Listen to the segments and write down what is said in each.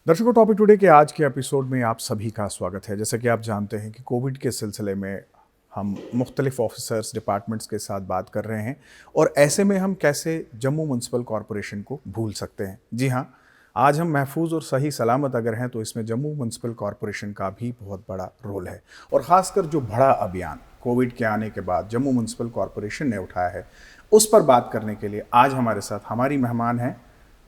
दर्शकों, topic today के आज के एपिसोड में आप सभी का स्वागत है। जैसा कि आप जानते हैं कि कोविड के सिलसिले में हम मुख्तलिफ ऑफिसर्स डिपार्टमेंट्स के साथ बात कर रहे हैं और ऐसे में हम कैसे जम्मू म्यूनसिपल कॉरपोरेशन को भूल सकते हैं। जी हाँ, आज हम महफूज और सही सलामत अगर हैं तो इसमें जम्मू म्यूनसिपल कॉरपोरेशन का भी बहुत बड़ा रोल है। और ख़ासकर जो बड़ा अभियान कोविड के आने के बाद जम्मू म्यूनसिपल कॉरपोरेशन ने उठाया है, उस पर बात करने के लिए आज हमारे साथ हमारी मेहमान हैं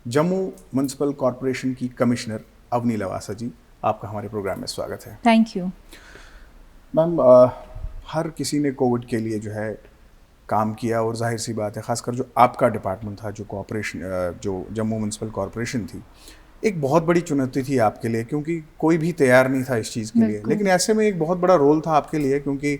जम्मू म्यूनसिपल कॉरपोरेशन की कमिश्नर अवनी लवासा जी। आपका हमारे प्रोग्राम में स्वागत है। थैंक यू मैम, हर किसी ने कोविड के लिए जो है काम किया और जाहिर सी बात है खासकर जो आपका डिपार्टमेंट था, जो कॉरपोरेशन जो जम्मू म्यूनसिपल कॉरपोरेशन थी, एक बहुत बड़ी चुनौती थी आपके लिए क्योंकि कोई भी तैयार नहीं था इस चीज़ के लिए। लेकिन ऐसे में एक बहुत बड़ा रोल था आपके लिए क्योंकि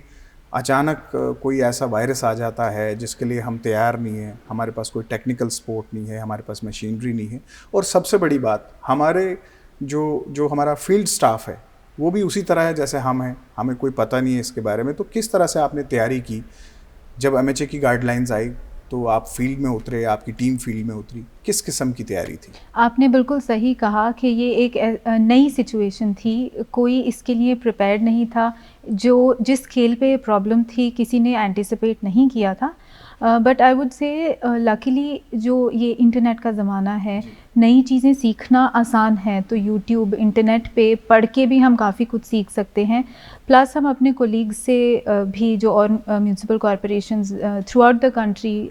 अचानक कोई ऐसा वायरस आ जाता है जिसके लिए हम तैयार नहीं हैं, हमारे पास कोई टेक्निकल सपोर्ट नहीं है, हमारे पास मशीनरी नहीं है और सबसे बड़ी बात हमारे जो हमारा फील्ड स्टाफ है वो भी उसी तरह है जैसे हम हैं, हमें कोई पता नहीं है इसके बारे में। तो किस तरह से आपने तैयारी की? जब एमएचए की गाइडलाइंस आई तो आप फील्ड में उतरे, आपकी टीम फील्ड में उतरी, किस किस्म की तैयारी थी? आपने बिल्कुल सही कहा कि ये एक नई सिचुएशन थी, कोई इसके लिए प्रिपेयर्ड नहीं था। जिस खेल पे प्रॉब्लम थी किसी ने एंटिसिपेट नहीं किया था। But I would say luckily जो ये इंटरनेट का ज़माना है, नई चीज़ें सीखना आसान है, तो यूट्यूब इंटरनेट पे पढ़ के भी हम काफ़ी कुछ सीख सकते हैं। प्लस हम अपने कोलीग्स से भी जो और municipal corporations through out the country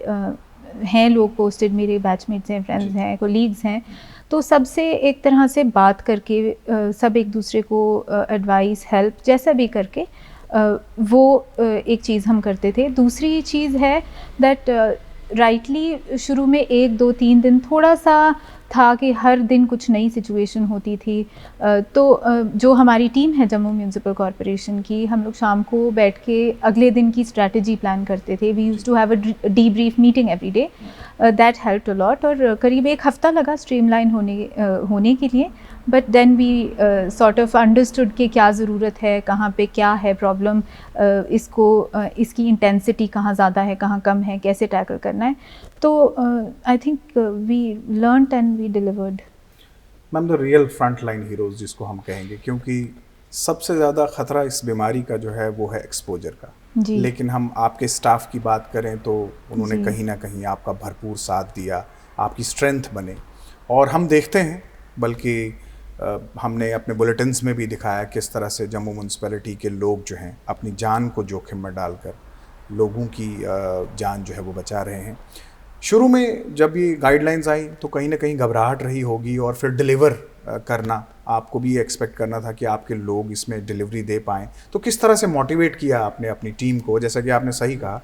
हैं, लोग पोस्टेड, मेरे बैचमेट्स हैं, फ्रेंड्स हैं, कोलीग्स हैं, तो सबसे एक तरह से बात करके सब एक दूसरे को एडवाइस, हेल्प जैसा भी करके वो एक चीज़ हम करते थे। दूसरी चीज़ है दैट राइटली शुरू में 1-2-3 दिन थोड़ा सा था कि हर दिन कुछ नई सिचुएशन होती थी। तो जो हमारी टीम है जम्मू म्यूनसिपल कॉरपोरेशन की, हम लोग शाम को बैठ के अगले दिन की स्ट्रैटेजी प्लान करते थे। We used to have a debrief meeting every day. That helped a lot और करीब 1 हफ्ता लगा स्ट्रीमलाइन होने के लिए। But then we sort of understood कि क्या ज़रूरत है, कहाँ पे क्या है प्रॉब्लम, इसकी इंटेंसिटी कहाँ ज़्यादा है, कहाँ कम है, कैसे टैकल करना है। तो I think we learned and we delivered. Ma'am, the real front line heroes जिसको हम कहेंगे, क्योंकि सबसे ज़्यादा ख़तरा इस बीमारी का जो है वो है एक्सपोजर का। जी। लेकिन हम आपके स्टाफ की बात करें तो उन्होंने जी। कहीं ना कहीं आपका भरपूर साथ दिया, आपकी स्ट्रेंथ बने। और हम देखते हैं, बल्कि हमने अपने बुलेटिन्स में भी दिखाया किस तरह से जम्मू म्यूनसिपैलिटी के लोग जो हैं अपनी जान को जोखिम में डालकर लोगों की जान जो है वो बचा रहे हैं। शुरू में जब ये गाइडलाइंस आई तो कहीं ना कहीं घबराहट रही होगी और फिर डिलीवर करना आपको भी एक्सपेक्ट करना था कि आपके लोग इसमें डिलीवरी दे पाएँ। तो किस तरह से मोटिवेट किया आपने अपनी टीम को? जैसा कि आपने सही कहा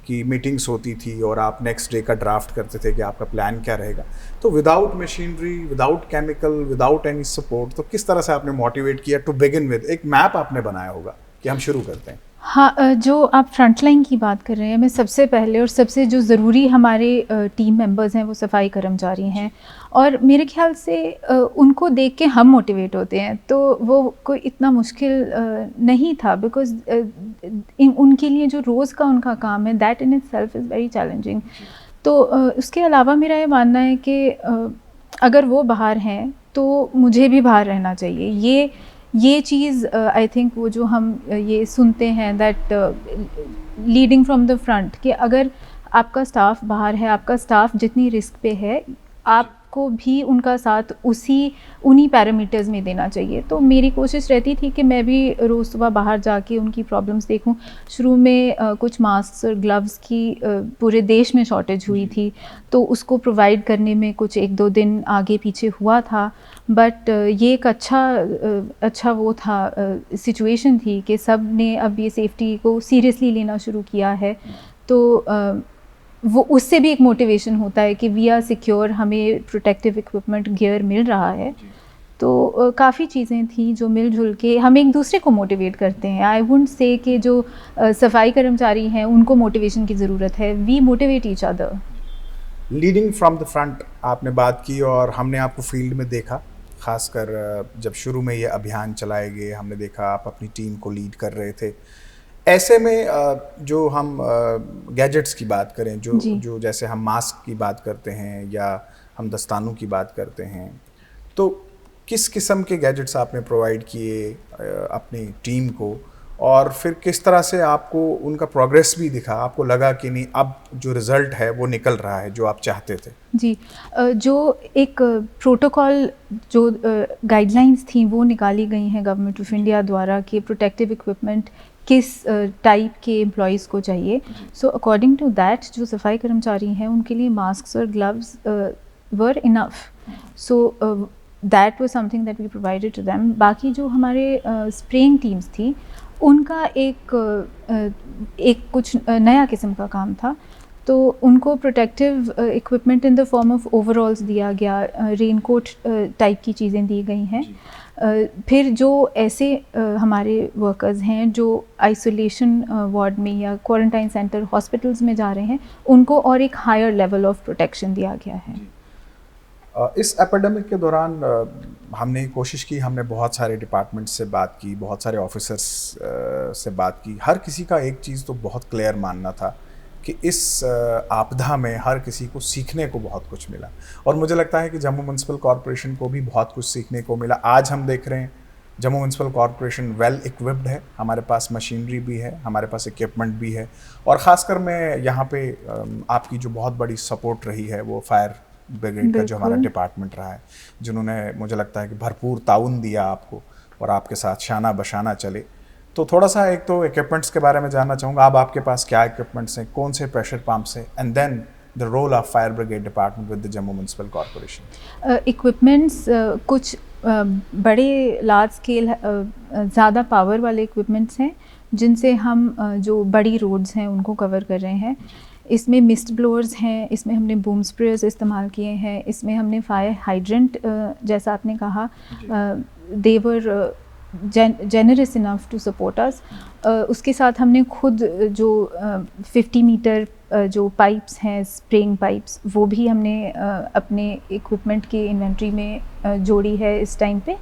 कि मीटिंग्स होती थी और आप नेक्स्ट डे का ड्राफ्ट करते थे कि आपका प्लान क्या रहेगा। तो without machinery, without chemical, without any support, तो किस तरह से आपने मोटिवेट किया टू बिगिन विद? एक मैप आपने बनाया होगा कि हम शुरू करते हैं। हाँ, जो आप फ्रंटलाइन की बात कर रहे हैं, मैं सबसे पहले और सबसे जो ज़रूरी हमारे टीम मेंबर्स हैं वो सफाई कर्मचारी हैं और मेरे ख्याल से उनको देख के हम मोटिवेट होते हैं। तो वो कोई इतना मुश्किल नहीं था बिकॉज़ उनके लिए जो रोज़ का उनका काम है that in itself is very challenging. तो उसके अलावा मेरा ये मानना है कि अगर वो बाहर हैं तो मुझे भी बाहर रहना चाहिए। ये चीज़ आई थिंक वो जो हम ये सुनते हैं that leading from the front, कि अगर आपका स्टाफ बाहर है, आपका स्टाफ जितनी रिस्क पे है, आपको भी उनका साथ उन्हीं पैरामीटर्स में देना चाहिए। तो मेरी कोशिश रहती थी कि मैं भी रोज़ सुबह बाहर जाके उनकी प्रॉब्लम्स देखूं। शुरू में कुछ मास्क और ग्लव्स की पूरे देश में शॉर्टेज हुई थी, तो उसको प्रोवाइड करने में कुछ 1-2 दिन आगे पीछे हुआ था। बट ये एक अच्छा वो था, सिचुएशन थी कि सब ने अब ये सेफ्टी को सीरियसली लेना शुरू किया है। तो वो उससे भी एक मोटिवेशन होता है कि वी आर सिक्योर, हमें प्रोटेक्टिव इक्विपमेंट, गियर मिल रहा है। तो काफ़ी चीज़ें थी जो मिलजुल के हम एक दूसरे को मोटिवेट करते हैं। आई वुडंट से कि जो सफाई कर्मचारी हैं उनको मोटिवेशन की ज़रूरत है, we motivate each other. Leading from the front आपने बात की और हमने आपको फील्ड में देखा, खासकर जब शुरू में ये अभियान चलाए गए हमने देखा आप अपनी टीम को लीड कर रहे थे। ऐसे में जो हम गैजेट्स की बात करें, जो जैसे हम मास्क की बात करते हैं या हम दस्तानों की बात करते हैं, तो किस किस्म के गैजेट्स आपने प्रोवाइड किए अपनी टीम को, और फिर किस तरह से आपको उनका प्रोग्रेस भी दिखा, आपको लगा कि नहीं अब जो रिज़ल्ट है वो निकल रहा है जो आप चाहते थे? जी, जो एक प्रोटोकॉल जो गाइडलाइंस थी वो निकाली गई हैं गवर्नमेंट ऑफ इंडिया द्वारा कि प्रोटेक्टिव इक्विपमेंट किस टाइप के एम्प्लॉयज़ को चाहिए। सो अकॉर्डिंग टू दैट जो सफाई कर्मचारी हैं उनके लिए मास्क्स और gloves were enough. So that was something that we provided to them. बाकी जो हमारे स्प्रेइंग टीम्स थी उनका एक कुछ नया किस्म का काम था, तो उनको protective equipment in the form of ओवरऑल्स दिया गया, रेनकोट टाइप की चीज़ें दी गई हैं। फिर जो ऐसे हमारे वर्कर्स हैं जो आइसोलेशन वार्ड में या क्वारंटाइन सेंटर हॉस्पिटल्स में जा रहे हैं उनको और एक हायर लेवल ऑफ प्रोटेक्शन दिया गया है। इस एपिडेमिक के दौरान हमने कोशिश की, हमने बहुत सारे डिपार्टमेंट से बात की, बहुत सारे ऑफिसर्स से बात की। हर किसी का एक चीज़ तो बहुत क्लियर मानना था कि इस आपदा में हर किसी को सीखने को बहुत कुछ मिला, और मुझे लगता है कि जम्मू म्यूनसिपल कॉरपोरेशन को भी बहुत कुछ सीखने को मिला। आज हम देख रहे हैं Jammu municipal corporation well equipped है, हमारे पास मशीनरी भी है, हमारे पास इक्विपमेंट भी है, और ख़ासकर मैं यहाँ पे आपकी जो बहुत बड़ी सपोर्ट रही है वो फायर ब्रिगेड का जो हमारा डिपार्टमेंट रहा है, जिन्होंने मुझे लगता है कि भरपूर ताउन दिया आपको और आपके साथ शाना बशाना चले। तो थोड़ा सा एक तो इक्विपमेंट्स के बारे में जानना चाहूँगा, अब आपके पास क्या इक्विपमेंट्स हैं, कौन से प्रेशर पंप्स हैं, and then the role of fire brigade department with the Jammu municipal corporation. Equipments कुछ बड़े लार्ज स्केल ज़्यादा पावर वाले इक्विपमेंट्स हैं जिनसे हम जो बड़ी रोड्स हैं उनको कवर कर रहे हैं। इसमें मिस्ट ब्लोअर्स हैं, इसमें हमने बूम स्प्रेयर्स इस्तेमाल किए हैं, इसमें हमने फायर हाइड्रेंट जैसा आपने कहा they were generous enough to support us. उसके साथ हमने खुद जो 50 मीटर जो पाइप्स हैं स्प्रेइंग पाइप्स वो भी हमने अपने इक्विपमेंट की इन्वेंट्री में जोड़ी है इस टाइम पे।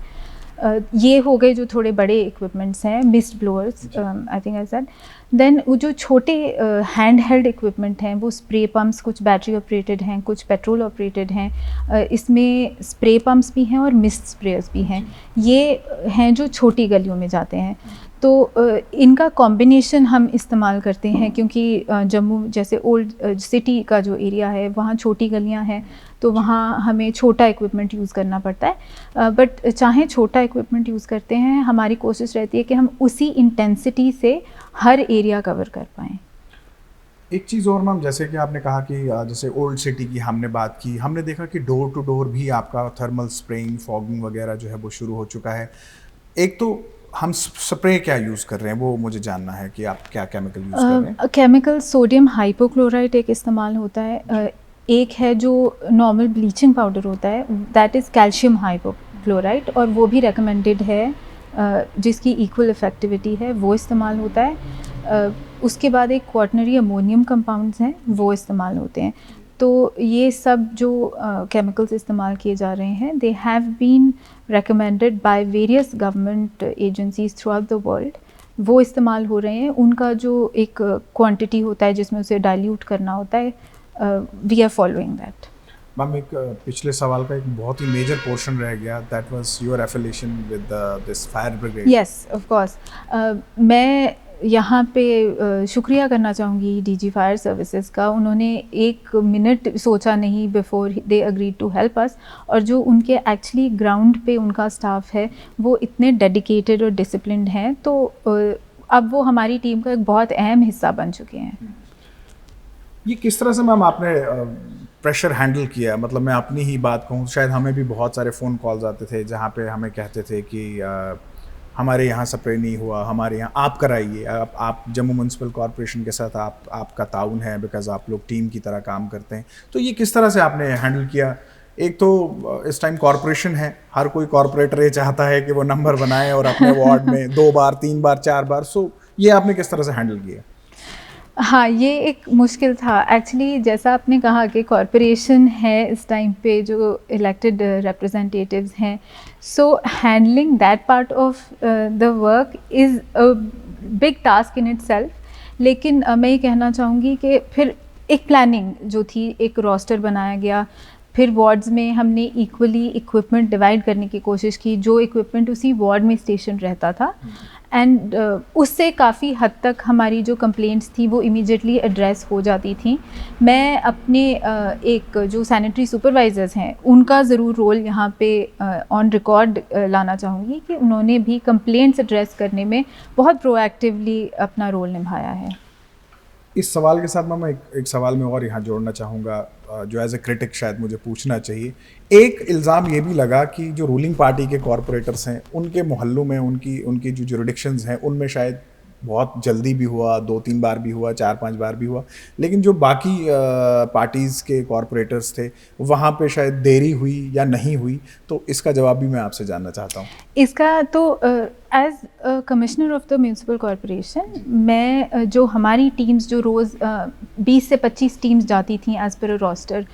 ये हो गए जो थोड़े बड़े इक्विपमेंट्स हैं, mist blowers I think I said. Then वो जो छोटे हैंड हेल्ड इक्विपमेंट हैं वो स्प्रे पम्प्स, कुछ बैटरी ऑपरेटेड हैं, कुछ पेट्रोल ऑपरेटेड हैं। इसमें स्प्रे पम्प्स भी हैं और मिस्ट स्प्रेयर्स भी हैं। ये हैं जो छोटी गलियों में जाते हैं, तो इनका कॉम्बिनेशन हम इस्तेमाल करते हैं क्योंकि जम्मू जैसे ओल्ड सिटी का जो एरिया है वहाँ छोटी गलियाँ हैं, तो वहाँ हमें छोटा इक्विपमेंट यूज़ करना पड़ता है। बट चाहे छोटा इक्विपमेंट यूज़ करते हैं, हमारी कोशिश रहती है कि हम उसी इंटेंसिटी से हर एरिया कवर कर पाएँ। एक चीज़ और मैम, जैसे कि आपने कहा कि जैसे ओल्ड सिटी की हमने बात की, हमने देखा कि डोर टू डोर भी आपका थर्मल स्प्रेइंग, फॉगिंग वगैरह जो है वो शुरू हो चुका है। एक तो हम स्प्रे क्या यूज़ कर रहे हैं वो मुझे जानना है कि आप क्या केमिकल यूज़ कर रहे हैं। केमिकल सोडियम हाइपोक्लोराइट एक इस्तेमाल होता है, एक है जो नॉर्मल ब्लीचिंग पाउडर होता है, दैट इज़ कैल्शियम हाइपोक्लोराइट, और वो भी रिकमेंडेड है, जिसकी इक्वल इफ़ेक्टिविटी है, वो इस्तेमाल होता है। उसके बाद एक क्वाटर्नरी अमोनियम कंपाउंड्स हैं वो इस्तेमाल होते हैं। तो ये सब जो केमिकल्स इस्तेमाल किए जा रहे हैं, they have been recommended by various government agencies throughout the world, वो इस्तेमाल हो रहे हैं। उनका जो एक क्वांटिटी होता है जिसमें उसे डाइल्यूट करना होता है, we are following that. Ma'am, एक पिछले सवाल का एक बहुत ही मेजर पोर्शन रह गया, that was your affiliation with this fire brigade. Yes, of course. मैं यहाँ पे शुक्रिया करना चाहूँगी डीजी फायर सर्विसेज का। उन्होंने एक मिनट सोचा नहीं before they agreed to help us, और जो उनके एक्चुअली ग्राउंड पे उनका स्टाफ है वो इतने डेडिकेटेड और डिसिप्लिन्ड हैं, तो अब वो हमारी टीम का एक बहुत अहम हिस्सा बन चुके हैं। ये किस तरह से मैम आपने प्रेशर हैंडल किया? मतलब मैं अपनी ही बात कहूँ, शायद हमें भी बहुत सारे फ़ोन कॉल्स आते थे जहाँ पे हमें कहते थे कि हमारे यहाँ स्प्रे नहीं हुआ, हमारे यहाँ आप कराइए। आप जम्मू म्यूनसिपल कॉरपोरेशन के साथ आपका ताउन है, बिकॉज़ आप लोग टीम की तरह काम करते हैं। तो ये किस तरह से आपने हैंडल किया? एक तो इस टाइम कॉरपोरेशन है, हर कोई कॉरपोरेटर ये चाहता है कि वो नंबर बनाए और अपने वार्ड में 2 बार 3 बार 4 बार, सो ये आपने किस तरह से हैंडल किया? हाँ, ये एक मुश्किल था एक्चुअली। जैसा आपने कहा कि कॉरपोरेशन है इस टाइम पे जो इलेक्टेड रिप्रेजेंटेटिव्स हैं, so handling that part of the work is a big task in itself. लेकिन मैं ये कहना चाहूँगी कि फिर एक प्लानिंग जो थी, एक रोस्टर बनाया गया, फिर वार्ड्स में हमने इक्वली इक्विपमेंट डिवाइड करने की कोशिश की, जो इक्विपमेंट उसी वार्ड में स्टेशन रहता था, एंड उससे काफ़ी हद तक हमारी जो कंप्लेंट्स थी वो इमीडिएटली एड्रेस हो जाती थी। मैं अपने एक जो सैनिटरी सुपरवाइज़र्स हैं उनका ज़रूर रोल यहाँ पे ऑन रिकॉर्ड लाना चाहूँगी कि उन्होंने भी कंप्लेंट्स एड्रेस करने में बहुत प्रोएक्टिवली अपना रोल निभाया है। इस सवाल के साथ मैं एक सवाल में और यहाँ जोड़ना चाहूँगा, जो एज ए क्रिटिक शायद मुझे पूछना चाहिए। एक इल्ज़ाम ये भी लगा कि जो रूलिंग पार्टी के कॉरपोरेटर्स हैं उनके मोहल्लों में उनकी जो जुरिडिक्शंस हैं उनमें शायद बहुत जल्दी भी हुआ, 2-3 बार भी हुआ, 4-5 बार भी हुआ, लेकिन जो बाकी पार्टीज़ के कॉरपोरेटर्स थे वहाँ पे शायद देरी हुई या नहीं हुई। तो इसका जवाब भी मैं आपसे जानना चाहता हूँ। इसका तो as commissioner of the municipal corporation मैं जो हमारी टीम्स जो रोज़ 20 से 25 टीम्स जाती थी as per roster,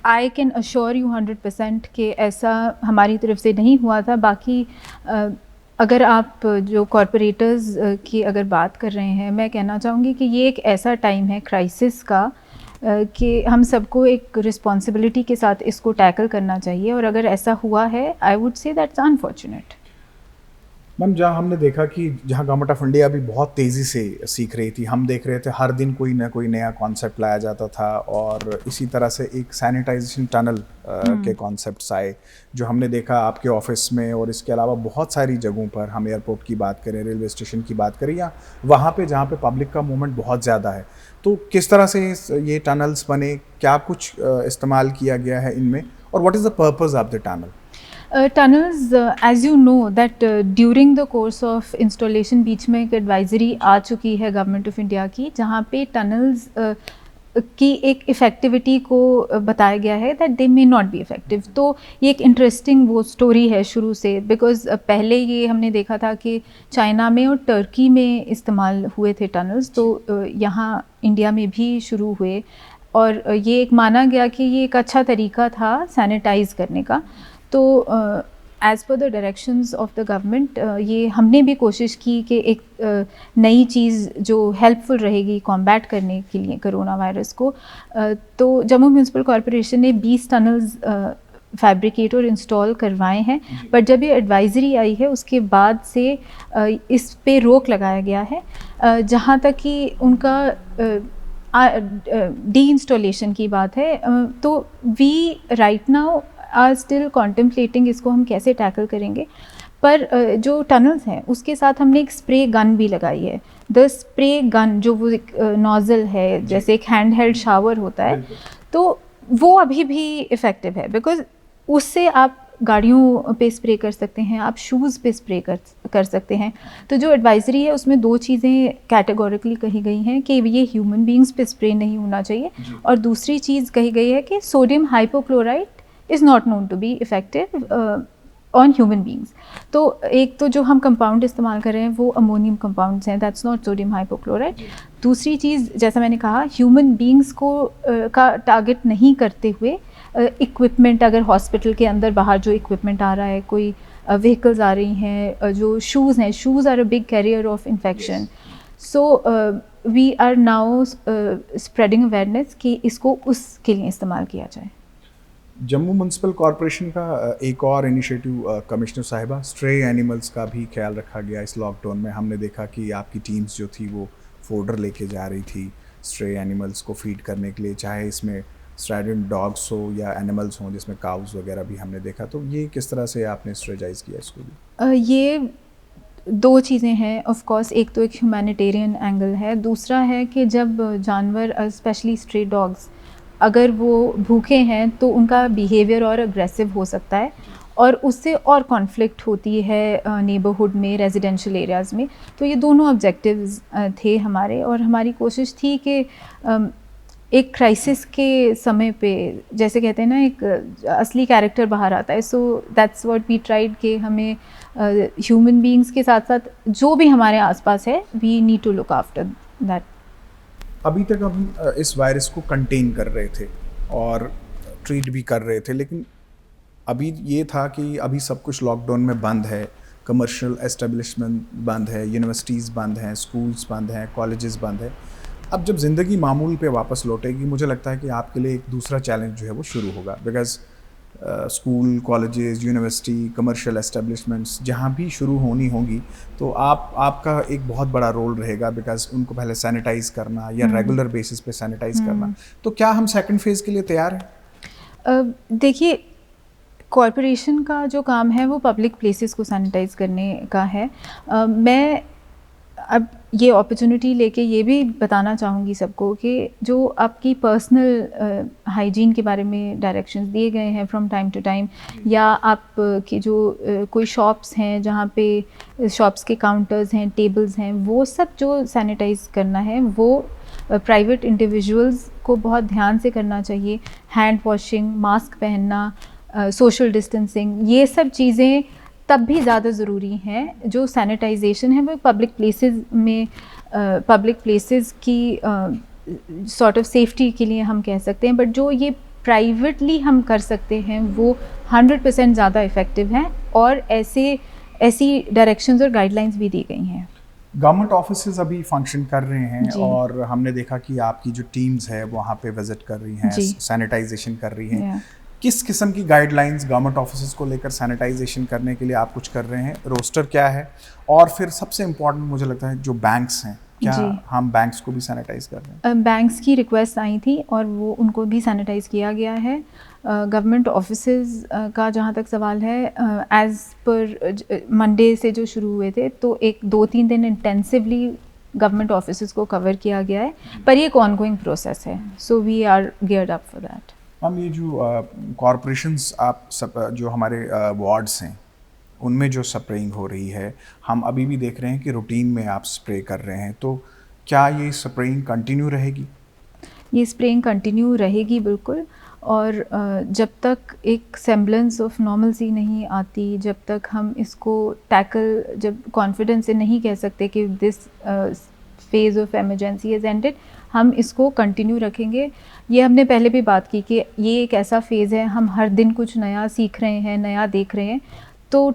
I can assure you 100% कि ऐसा हमारी तरफ से नहीं हुआ था। बाकी अगर आप जो कॉरपोरेटर्स की अगर बात कर रहे हैं, मैं कहना चाहूँगी कि ये एक ऐसा टाइम है क्राइसिस का कि हम सबको एक रिस्पॉन्सिबिलिटी के साथ इसको टैकल करना चाहिए, और अगर ऐसा हुआ है I would say that's unfortunate. Ma'am, जहाँ हमने देखा कि जहाँ गवर्नमेंट ऑफ इंडिया भी बहुत तेज़ी से सीख रही थी, हम देख रहे थे हर दिन कोई ना कोई नया कॉन्सेप्ट लाया जाता था, और इसी तरह से एक सैनिटाइजेशन टनल के कॉन्सेप्ट्स आए जो हमने देखा आपके ऑफिस में, और इसके अलावा बहुत सारी जगहों पर, हम एयरपोर्ट की बात करें, रेलवे स्टेशन की बात करें, या वहाँ पे जहाँ पे पब्लिक का मूवमेंट बहुत ज़्यादा है, तो किस तरह से ये टनल्स बने, क्या कुछ इस्तेमाल किया गया है इनमें, और what is the purpose of the tunnel? Tunnels, as you know that during the course of installation बीच में एक एडवाइजरी आ चुकी है गवर्नमेंट ऑफ इंडिया की, जहाँ पे टनल्स की एक इफ़ेक्टिविटी को बताया गया है that they may not be effective. तो ये एक इंटरेस्टिंग वो स्टोरी है शुरू से, बिकॉज पहले ये हमने देखा था कि चाइना में और टर्की में इस्तेमाल हुए थे टनल्स, तो यहाँ इंडिया में भी शुरू हुए, और ये एक माना गया कि ये एक अच्छा तरीका था सैनिटाइज़ करने का। तो as per the directions of the government ये हमने भी कोशिश की कि एक नई चीज़ जो हेल्पफुल रहेगी कॉम्बैट करने के लिए कोरोना वायरस को, तो जम्मू म्यूनसिपल कॉरपोरेशन ने 20 टनल्स फैब्रिकेट और इंस्टॉल करवाए हैं। बट जब ये एडवाइजरी आई है उसके बाद से इस पे रोक लगाया गया है। जहाँ तक कि उनका डी इंस्टॉलेशन की बात है, तो we right now are still contemplating इसको हम कैसे टैकल करेंगे। पर जो टनल्स हैं उसके साथ हमने एक स्प्रे गन भी लगाई है। द स्प्रे गन जो वो एक नोज़ल है, जैसे एक हैंड हेल्ड शावर होता है, तो वो अभी भी इफ़ेक्टिव है, बिकॉज उससे आप गाड़ियों पे स्प्रे कर सकते हैं, आप शूज़ पे स्प्रे कर सकते हैं। तो जो एडवाइजरी है उसमें 2 चीज़ें कैटेगोरिकली कही गई हैं कि ये ह्यूमन बींग्स पे स्प्रे नहीं होना चाहिए, और दूसरी चीज़ कही गई है कि sodium hypochloride is not known to be effective on human beings। तो एक तो जो हम कंपाउंड इस्तेमाल कर रहे हैं वो अमोनियम कंपाउंड्स हैं, दैट्स नॉट सोडियम हाइपोक्लोराइड। दूसरी चीज़, जैसा मैंने कहा, ह्यूमन बींग्स को का टारगेट नहीं करते हुए इक्विपमेंट, अगर हॉस्पिटल के अंदर बाहर जो इक्विपमेंट आ रहा है, कोई व्हीकल्स आ रही हैं, जो शूज़ हैं, shoes are a big carrier of infection. So we are now spreading awareness कि इसको उसके लिए इस्तेमाल किया जाए। जम्मू म्यूनसिपल कॉरपोरेशन का एक और इनिशिएटिव कमिश्नर साहिबा, स्ट्रे एनिमल्स का भी ख्याल रखा गया इस लॉकडाउन में। हमने देखा कि आपकी टीम्स जो थी वो फोडर लेके जा रही थी स्ट्रे एनिमल्स को फीड करने के लिए, चाहे इसमें स्ट्रैडेंट डॉग्स हो या एनिमल्स हों जिसमें काउज वगैरह भी हमने देखा। तो ये किस तरह से आपने स्ट्रेटाइज किया इसको भी? ये 2 चीज़ें हैं ऑफ कोर्स। एक तो एक ह्यूमैनिटेरियन एंगल है, दूसरा है कि जब जानवर, स्पेशली स्ट्रे डॉग्स, अगर वो भूखे हैं तो उनका बिहेवियर और अग्रेसिव हो सकता है, और उससे और कॉन्फ्लिक्ट होती है नेबरहुड में, रेजिडेंशियल एरियाज़ में। तो ये दोनों ऑब्जेक्टिव्स थे हमारे, और हमारी कोशिश थी कि एक क्राइसिस के समय पे, जैसे कहते हैं ना, एक असली कैरेक्टर बाहर आता है। So that's what we tried कि हमें ह्यूमन बीइंग्स के साथ साथ जो भी हमारे आसपास है, we need to look after that. अभी तक हम इस वायरस को कंटेन कर रहे थे और ट्रीट भी कर रहे थे, लेकिन अभी ये था कि अभी सब कुछ लॉकडाउन में बंद है, कमर्शियल एस्टेब्लिशमेंट बंद है, यूनिवर्सिटीज़ बंद हैं, स्कूल्स बंद हैं, कॉलेजेस बंद हैं। अब जब ज़िंदगी मामूल पे वापस लौटेगी, मुझे लगता है कि आपके लिए एक दूसरा चैलेंज जो है वो शुरू होगा, because school, colleges, university, commercial establishments जहाँ भी शुरू होनी होंगी, तो आपका एक बहुत बड़ा रोल रहेगा, बिकॉज उनको पहले सैनिटाइज करना या रेगुलर बेसिस पे सैनिटाइज करना। तो क्या हम सेकंड फेज़ के लिए तैयार हैं? देखिए, कॉरपोरेशन का जो काम है वो पब्लिक प्लेसेस को सैनिटाइज करने का है। मैं अब ये अपॉर्चुनिटी लेके ये भी बताना चाहूँगी सबको कि जो आपकी पर्सनल हाइजीन के बारे में डायरेक्शंस दिए गए हैं फ्रॉम टाइम टू टाइम, या आप की जो कोई शॉप्स हैं जहाँ पे शॉप्स के काउंटर्स हैं, टेबल्स हैं, वो सब जो सैनिटाइज करना है वो प्राइवेट इंडिविजुअल्स को बहुत ध्यान से करना चाहिए। हैंड वॉशिंग, मास्क पहनना, सोशल डिस्टेंसिंग, ये सब चीज़ें तब भी ज़्यादा ज़रूरी हैं। जो सैनिटाइजेशन है वो पब्लिक प्लेसेस में पब्लिक प्लेसेस की सॉर्ट ऑफ सेफ्टी के लिए हम कह सकते हैं, बट जो ये प्राइवेटली हम कर सकते हैं वो 100% ज़्यादा इफ़ेक्टिव हैं, और ऐसी डायरेक्शंस और गाइडलाइंस भी दी गई हैं। गवर्नमेंट ऑफिसेज अभी फंक्शन कर रहे हैं, और हमने देखा कि आपकी जो टीम्स है वहाँ पे विजिट कर रही हैं, सैनिटाइजेशन कर रही हैं। किस किस्म की गाइडलाइंस गवर्नमेंट ऑफिसेज को लेकर सैनिटाइजेशन करने के लिए आप कुछ कर रहे हैं? रोस्टर क्या है? और फिर सबसे इम्पोर्टेंट मुझे लगता है जो बैंक्स हैं, क्या हम बैंक्स को भी सैनिटाइज कर रहे हैं? बैंक्स की रिक्वेस्ट आई थी और वो उनको भी सैनिटाइज किया गया है। गवर्नमेंट ऑफिसेज का जहाँ तक सवाल है, एज़ पर मंडे से जो शुरू हुए थे, तो 2-3 दिन इंटेंसिवली गवर्नमेंट ऑफिसेज को कवर किया गया है, पर ये एक ऑनगोइंग प्रोसेस है, so we are geared up for that. हम ये जो कॉरपोरेशंस आप सब जो हमारे वार्ड्स हैं उनमें जो स्प्रेइंग हो रही है, हम अभी भी देख रहे हैं कि रूटीन में आप स्प्रे कर रहे हैं, तो क्या ये स्प्रेइंग कंटिन्यू रहेगी? ये स्प्रेइंग कंटिन्यू रहेगी बिल्कुल, और जब तक एक सेम्बलेंस ऑफ नॉर्मलसी नहीं आती, जब तक हम इसको टैकल, जब कॉन्फिडेंस से नहीं कह सकते कि this phase of emergency is ended, हम इसको कंटिन्यू रखेंगे। ये हमने पहले भी बात की कि ये एक ऐसा फेज़ है, हम हर दिन कुछ नया सीख रहे हैं, नया देख रहे हैं, तो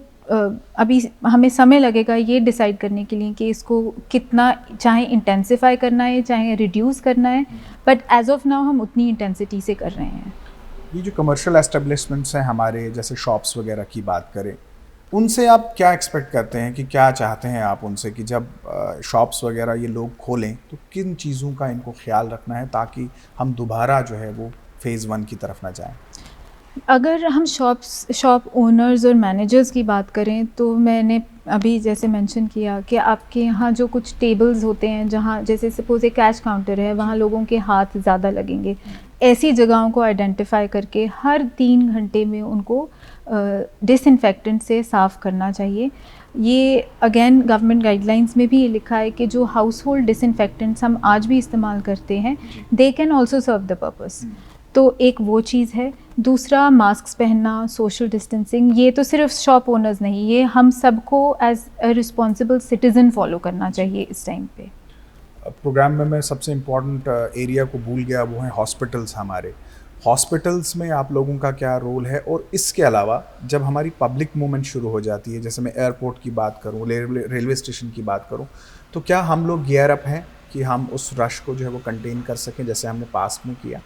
अभी हमें समय लगेगा ये डिसाइड करने के लिए कि इसको कितना, चाहे इंटेंसिफाई करना है चाहे रिड्यूस करना है, बट एज ऑफ नाउ हम उतनी इंटेंसिटी से कर रहे हैं। ये जो कमर्शियल एस्टेब्लिशमेंट्स हैं हमारे, जैसे शॉप्स वगैरह की बात करें, उनसे आप क्या एक्सपेक्ट करते हैं, कि क्या चाहते हैं आप उनसे कि जब शॉप्स वगैरह ये लोग खोलें तो किन चीज़ों का इनको ख्याल रखना है ताकि हम दोबारा जो है वो फेज़ 1 की तरफ ना जाएं? अगर हम शॉप ओनर्स और मैनेजर्स की बात करें, तो मैंने अभी जैसे मेंशन किया कि आपके यहाँ जो कुछ टेबल्स होते हैं, जहाँ जैसे सपोज एक कैश काउंटर है, वहाँ लोगों के हाथ ज़्यादा लगेंगे, ऐसी जगहों को आइडेंटिफाई करके हर 3 घंटे में उनको डिसइंफेक्टेंट से साफ़ करना चाहिए। ये अगेन गवर्नमेंट गाइडलाइंस में भी ये लिखा है कि जो हाउस होल्ड डिसइंफेक्टेंट्स हम आज भी इस्तेमाल करते हैं, they can also serve the purpose. तो एक वो चीज़ है। दूसरा, मास्क पहनना, सोशल डिस्टेंसिंग, ये तो सिर्फ शॉप ओनर्स नहीं, ये हम सबको as a responsible citizen follow करना चाहिए इस टाइम पे। प्रोग्राम में मैं सबसे इम्पॉर्टेंट एरिया को भूल गया, वो है हॉस्पिटल्स। हमारे हॉस्पिटल्स में आप लोगों का क्या रोल है? और इसके अलावा जब हमारी पब्लिक मूवमेंट शुरू हो जाती है, जैसे मैं एयरपोर्ट की बात करूँ, रेलवे स्टेशन की बात करूँ, तो क्या हम लोग गियर अप हैं कि हम उस रश को जो है वो कंटेन कर सकें जैसे हमने पास्ट में किया?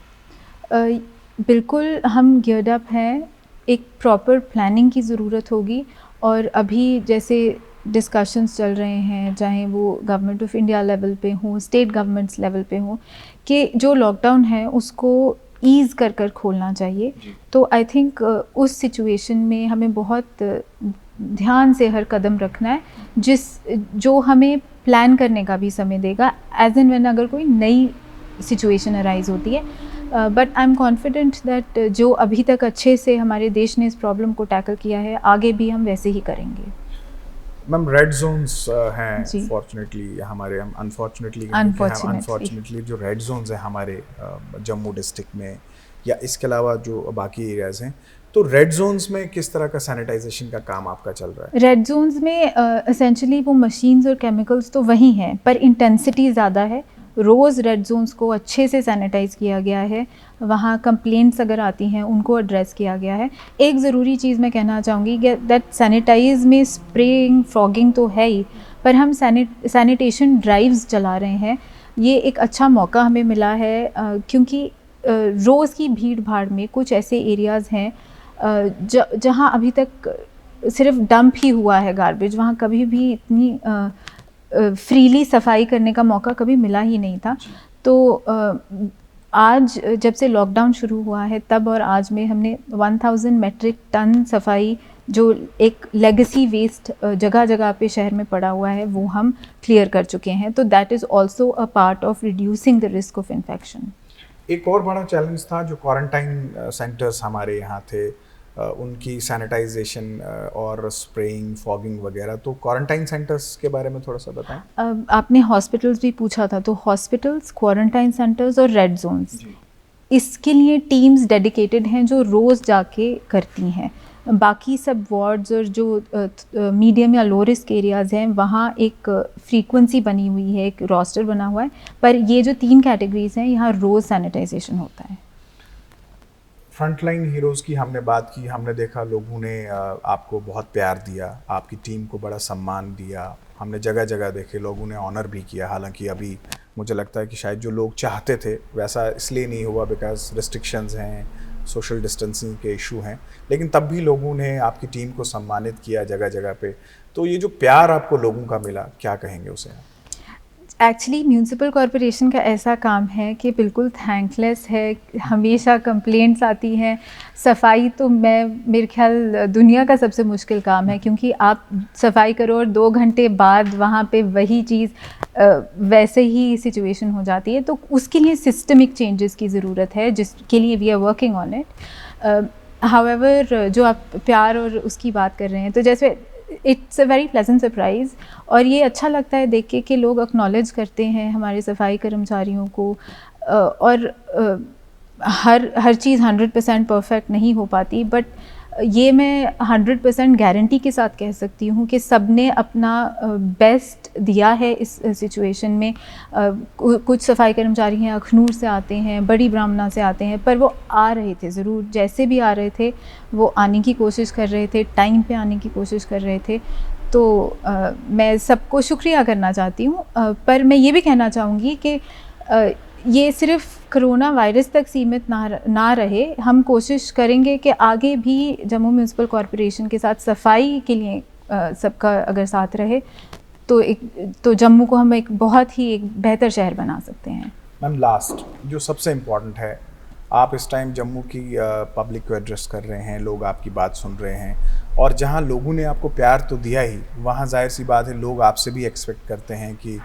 बिल्कुल हम गियर्ड अप हैं। एक प्रॉपर प्लानिंग की ज़रूरत होगी, और अभी जैसे डिस्कशंस चल रहे हैं, चाहे वो गवर्नमेंट ऑफ इंडिया लेवल पे हों, स्टेट गवर्नमेंट्स लेवल पे हों, कि जो लॉकडाउन है उसको ईज़ कर कर खोलना चाहिए। तो आई थिंक उस सिचुएशन में हमें बहुत ध्यान से हर कदम रखना है, जो हमें प्लान करने का भी समय देगा एज एंड व्हेन अगर कोई नई सिचुएशन अराइज होती है। But I am confident that जो अभी तक अच्छे से हमारे देश ने इस प्रॉब्लम को टैकल किया है, आगे भी हम वैसे ही करेंगे। मैम, रेड जोन्स हैं फॉर्चुनेटली हमारे, हम अनफॉर्चुनेटली जो रेड जोन्स हैं हमारे जम्मू डिस्ट्रिक्ट में, या इसके अलावा जो बाकी एरियाज़ हैं, तो रेड जोन्स में किस तरह का सैनिटाइजेशन का काम आपका चल रहा है? रेड जोन्स में एसेंशली वो मशीन्स और केमिकल्स तो वही हैं, पर इंटेंसिटी ज़्यादा है। रोज़ रेड जोन्स को अच्छे से सैनिटाइज़ किया गया है, वहाँ कंप्लेंट्स अगर आती हैं उनको एड्रेस किया गया है। एक ज़रूरी चीज़ मैं कहना चाहूँगी कि दैट सैनिटाइज़ में स्प्रेइंग, फॉगिंग तो है ही, पर हम सैनिटेशन ड्राइव्स चला रहे हैं ये एक अच्छा मौका हमें मिला है क्योंकि रोज़ की भीड़ भाड़ में कुछ ऐसे एरियाज़ हैं जहाँ अभी तक सिर्फ डंप ही हुआ है गार्बेज, वहाँ कभी भी इतनी फ्रीली सफाई करने का मौका कभी मिला ही नहीं था। तो आज जब से लॉकडाउन शुरू हुआ है तब और आज में हमने 1000 मेट्रिक टन सफाई जो एक लेगेसी वेस्ट जगह जगह पे शहर में पड़ा हुआ है वो हम क्लियर कर चुके हैं। तो that is also a part of reducing the risk of infection. एक और बड़ा चैलेंज था जो क्वारंटाइन सेंटर्स हमारे यहाँ थे, उनकी सैनिटाइजेशन और स्प्रेइंग, फॉगिंग वगैरह। तो क्वारंटाइन सेंटर्स के बारे में थोड़ा सा बताएं। आपने हॉस्पिटल्स भी पूछा था, तो हॉस्पिटल्स, क्वारंटाइन सेंटर्स और रेड जोन्स, इसके लिए टीम्स डेडिकेटेड हैं जो रोज़ जाके करती हैं। बाकी सब वार्ड्स और जो मीडियम या लो रिस्क एरियाज़ हैं वहाँ एक फ्रीक्वेंसी बनी हुई है, एक रोस्टर बना हुआ है, पर ये जो 3 कैटेगरीज हैं यहाँ रोज़ सैनिटाइजेशन होता है। फ्रंटलाइन हीरोज़ की हमने बात की, हमने देखा लोगों ने आपको बहुत प्यार दिया, आपकी टीम को बड़ा सम्मान दिया, हमने जगह जगह देखे लोगों ने ऑनर भी किया। हालांकि अभी मुझे लगता है कि शायद जो लोग चाहते थे वैसा इसलिए नहीं हुआ बिकॉज रिस्ट्रिक्शंस हैं, सोशल डिस्टेंसिंग के इशू हैं, लेकिन तब भी लोगों ने आपकी टीम को सम्मानित किया जगह जगह पे। तो ये जो प्यार आपको लोगों का मिला, क्या कहेंगे उसे आप? एक्चुअली म्यूनसिपल कॉरपोरेशन का ऐसा काम है कि बिल्कुल थैंकलेस है, हमेशा कंप्लेंट्स आती हैं। सफाई तो मेरे ख्याल दुनिया का सबसे मुश्किल काम है, क्योंकि आप सफाई करो और 2 घंटे बाद वहाँ पे वही चीज़ वैसे ही सिचुएशन हो जाती है। तो उसके लिए सिस्टमिक चेंजेस की ज़रूरत है, जिसके लिए we are working on it. However जो आप प्यार और उसकी बात कर रहे हैं, तो जैसे it's a very pleasant surprise, और ये अच्छा लगता है देख के कि लोग एक्नॉलेज करते हैं हमारे सफाई कर्मचारियों को। और हर चीज़ 100% परफेक्ट नहीं हो पाती, बट ये मैं 100% गारंटी के साथ कह सकती हूँ कि सब ने अपना बेस्ट दिया है इस सिचुएशन में। कुछ सफाई कर्मचारी हैं अखनूर से आते हैं, बड़ी ब्राह्मणा से आते हैं, पर वो आ रहे थे ज़रूर, जैसे भी आ रहे थे वो आने की कोशिश कर रहे थे, टाइम पे आने की कोशिश कर रहे थे। तो मैं सबको शुक्रिया करना चाहती हूँ। पर मैं ये भी कहना चाहूँगी कि ये सिर्फ कोरोना वायरस तक सीमित ना रहे। हम कोशिश करेंगे कि आगे भी जम्मू म्यूनसिपल कॉरपोरेशन के साथ सफाई के लिए सबका अगर साथ रहे तो जम्मू को हम एक बहुत ही एक बेहतर शहर बना सकते हैं। मैम, लास्ट जो सबसे इम्पॉर्टेंट है, आप इस टाइम जम्मू की पब्लिक को एड्रेस कर रहे हैं, लोग आपकी बात सुन रहे हैं, और जहां लोगों ने आपको प्यार तो दिया ही, वहां जाहिर सी बात है लोग आपसे भी एक्सपेक्ट करते हैं कि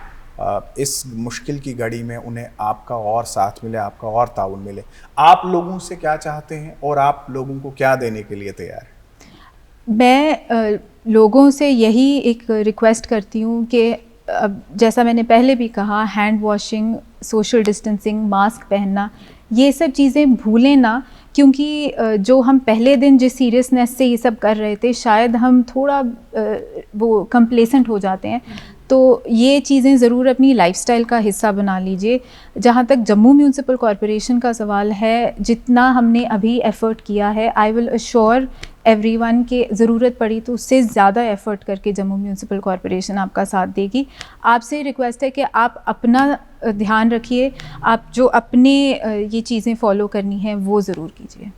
इस मुश्किल की घड़ी में उन्हें आपका और साथ मिले, आपका और ताउन मिले। आप लोगों से क्या चाहते हैं और आप लोगों को क्या देने के लिए तैयार हैं? मैं लोगों से यही एक रिक्वेस्ट करती हूँ कि जैसा मैंने पहले भी कहा, hand washing, social distancing, mask पहनना, ये सब चीज़ें भूलें ना, क्योंकि जो हम पहले दिन जिस सीरियसनेस से ये सब कर रहे थे, शायद हम थोड़ा वो कंप्लेसेंट हो जाते हैं। तो ये चीज़ें ज़रूर अपनी लाइफस्टाइल का हिस्सा बना लीजिए। जहाँ तक जम्मू म्यूनसिपल कॉरपोरेशन का सवाल है, जितना हमने अभी एफ़र्ट किया है, आई विल अश्योर एवरीवन के ज़रूरत पड़ी तो उससे ज़्यादा एफ़र्ट करके जम्मू म्यूनसिपल कॉरपोरेशन आपका साथ देगी। आपसे रिक्वेस्ट है कि आप अपना ध्यान रखिए, आप जो अपने ये चीज़ें फॉलो करनी हैं वो ज़रूर कीजिए।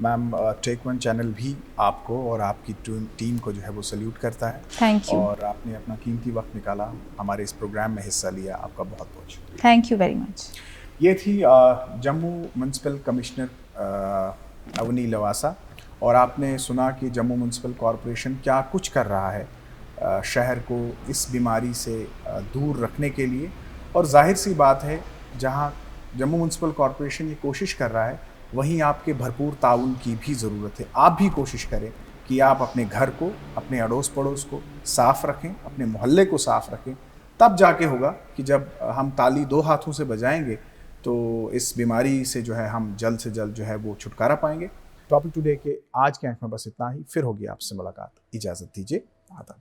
मैम, टेक वन चैनल भी आपको और आपकी टीम को जो है वो सल्यूट करता है। Thank you. और आपने अपना कीमती वक्त निकाला, हमारे इस प्रोग्राम में हिस्सा लिया, आपका बहुत बहुत शुक्रिया। Thank you very much. ये थी जम्मू म्यूनसिपल कमिश्नर अवनी लवासा, और आपने सुना कि जम्मू म्यूनसिपल कॉरपोरेशन क्या कुछ कर रहा है शहर को इस बीमारी से दूर रखने के लिए। और जाहिर सी बात है, जहां जम्मू म्यूनसिपल कॉरपोरेशन ये कोशिश कर रहा है, वहीं आपके भरपूर ताउन की भी ज़रूरत है। आप भी कोशिश करें कि आप अपने घर को, अपने अड़ोस पड़ोस को साफ़ रखें, अपने मोहल्ले को साफ़ रखें। तब जाके होगा कि जब हम ताली 2 हाथों से बजाएंगे तो इस बीमारी से जो है हम जल्द से जल्द जो है वो छुटकारा पाएंगे। टॉपिक टुडे के आज के अंक में बस इतना ही। फिर होगी आपसे मुलाकात, इजाज़त दीजिए, आदाब।